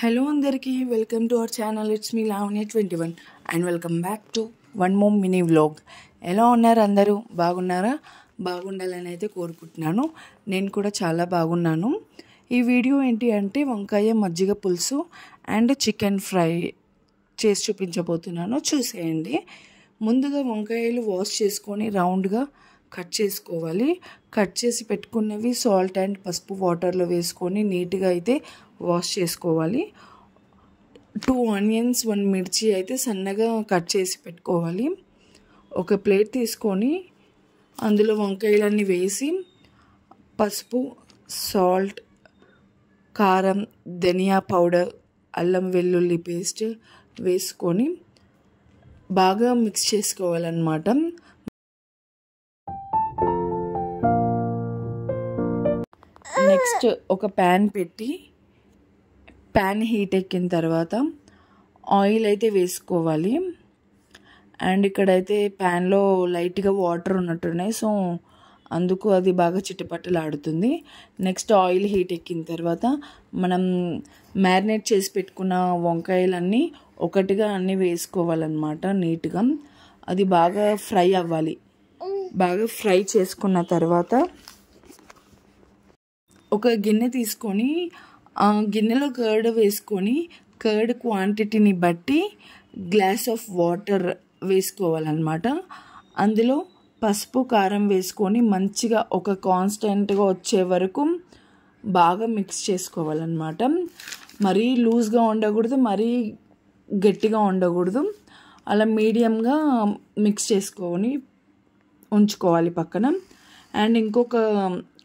Hello andariki, welcome to our channel. It's me Lavanya21 and welcome back to one more mini vlog. ఎలా ఉన్నారు అందరూ? బాగున్నారా? బాగుండాలని అయితే కోరుకుంటున్నాను. నేను కూడా చాలా బాగున్నాను. ఈ వీడియో ఏంటి అంటే వంకాయ మజ్జిగ పులుసు అండ్ చికెన్ ఫ్రై చేసి చూపించబోతున్నాను. చూసేయండి. ముందుగా వంకాయలు వాష్ చేసుకొని రౌండ్గా కట్ చేసుకోవాలి. కట్ చేసి పెట్టుకున్నవి సాల్ట్ అండ్ పసుపు వాటర్లో వేసుకొని నీట్గా అయితే వాష్ చేసుకోవాలి. 2 ఆనియన్స్ 1 మిర్చి అయితే సన్నగా కట్ చేసి పెట్టుకోవాలి. ఒక ప్లేట్ తీసుకొని అందులో వంకాయలన్నీ వేసి పసుపు, సాల్ట్, కారం, ధనియా పౌడర్, అల్లం వెల్లుల్లి పేస్ట్ వేసుకొని బాగా మిక్స్ చేసుకోవాలన్నమాట. నెక్స్ట్ ఒక ప్యాన్ పెట్టి ప్యాన్ హీట్ ఎక్కిన తర్వాత ఆయిల్ అయితే వేసుకోవాలి. అండ్ ఇక్కడైతే ప్యాన్లో లైట్గా వాటర్ ఉన్నట్టున్నాయి, సో అందుకు అది బాగా చిటపటలాడుతుంది. నెక్స్ట్ ఆయిల్ హీట్ ఎక్కిన తర్వాత మనం మ్యారినేట్ చేసి పెట్టుకున్న వంకాయలన్నీ ఒకటిగా అన్నీ వేసుకోవాలన్నమాట. నీట్గా అది బాగా ఫ్రై అవ్వాలి. బాగా ఫ్రై చేసుకున్న తర్వాత ఒక గిన్నె తీసుకొని ఆ గిన్నెలో కర్డ్ వేసుకొని కర్డ్ క్వాంటిటీని బట్టి గ్లాస్ ఆఫ్ వాటర్ వేసుకోవాలన్నమాట. అందులో పసుపు, కారం వేసుకొని మంచిగా ఒక కాన్స్టెంట్గా వచ్చే వరకు బాగా మిక్స్ చేసుకోవాలన్నమాట. మరీ లూజ్గా ఉండకూడదు, మరీ గట్టిగా ఉండకూడదు. అలా మీడియంగా మిక్స్ చేసుకొని ఉంచుకోవాలి పక్కన. అండ్ ఇంకొక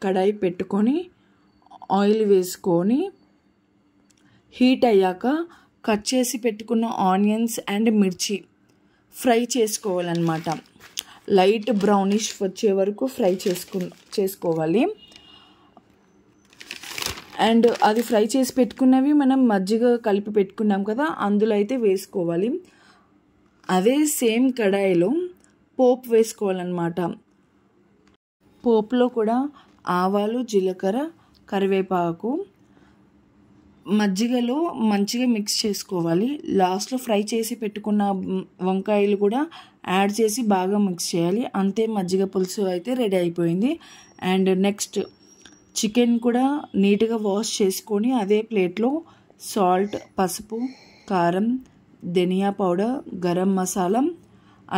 కడాయి పెట్టుకొని ఆయిల్ వేసుకొని హీట్ అయ్యాక కట్ చేసి పెట్టుకున్న ఆనియన్స్ అండ్ మిర్చి ఫ్రై చేసుకోవాలన్నమాట. లైట్ బ్రౌనిష్ వచ్చే వరకు ఫ్రై చేసుకోవాలి. అండ్ అది ఫ్రై చేసి పెట్టుకున్నవి మనం మజ్జిగ కలిపి పెట్టుకున్నాం కదా, అందులో అయితే వేసుకోవాలి. అదే సేమ్ కడాయిలో పోపు వేసుకోవాలన్నమాట. పోపులో కూడా ఆవాలు, జీలకర్ర, కరివేపాకు మజ్జిగలో మంచిగా మిక్స్ చేసుకోవాలి. లాస్ట్లో ఫ్రై చేసి పెట్టుకున్న వంకాయలు కూడా యాడ్ చేసి బాగా మిక్స్ చేయాలి. అంతే, మజ్జిగ పులుసు అయితే రెడీ అయిపోయింది. అండ్ నెక్స్ట్ చికెన్ కూడా నీట్గా వాష్ చేసుకొని అదే ప్లేట్లో సాల్ట్, పసుపు, కారం, ధనియా పౌడర్, గరం మసాలా,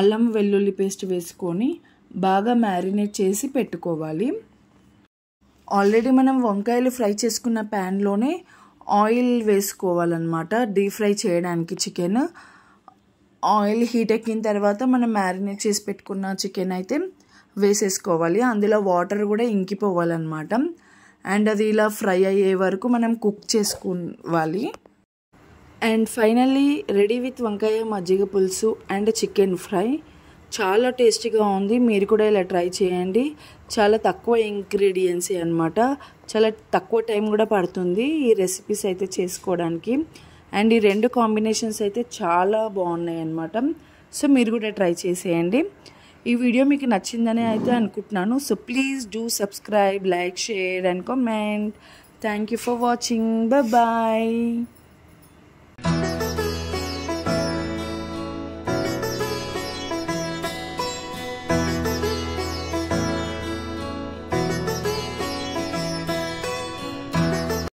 అల్లం వెల్లుల్లి పేస్ట్ వేసుకొని బాగా మ్యారినేట్ చేసి పెట్టుకోవాలి. ఆల్రెడీ మనం వంకాయలు ఫ్రై చేసుకున్న ప్యాన్లోనే ఆయిల్ వేసుకోవాలన్నమాట డీప్ ఫ్రై చేయడానికి చికెన్. ఆయిల్ హీట్ ఎక్కిన తర్వాత మనం మ్యారినేట్ చేసి పెట్టుకున్న చికెన్ అయితే వేసేసుకోవాలి. అందులో వాటర్ కూడా ఇంకిపోవాలన్నమాట. అండ్ అది ఇలా ఫ్రై అయ్యే వరకు మనం కుక్ చేసుకోవాలి. అండ్ ఫైనల్లీ రెడీ విత్ వంకాయ మజ్జిగ పులుసు అండ్ చికెన్ ఫ్రై. చాలా టేస్టీగా ఉంది. మీరు కూడా ఇలా ట్రై చేయండి. చాలా తక్కువ ఇంగ్రీడియంట్స్ అనమాట. చాలా తక్కువ టైం కూడా పడుతుంది ఈ రెసిపీస్ అయితే చేసుకోవడానికి. అండ్ ఈ 2 కాంబినేషన్స్ అయితే చాలా బాగున్నాయి అన్నమాట. సో మీరు కూడా ట్రై చేసేయండి. ఈ వీడియో మీకు నచ్చిందని అయితే అనుకుంటున్నాను. So please do subscribe, like, share and comment. Thank you for watching. Bye.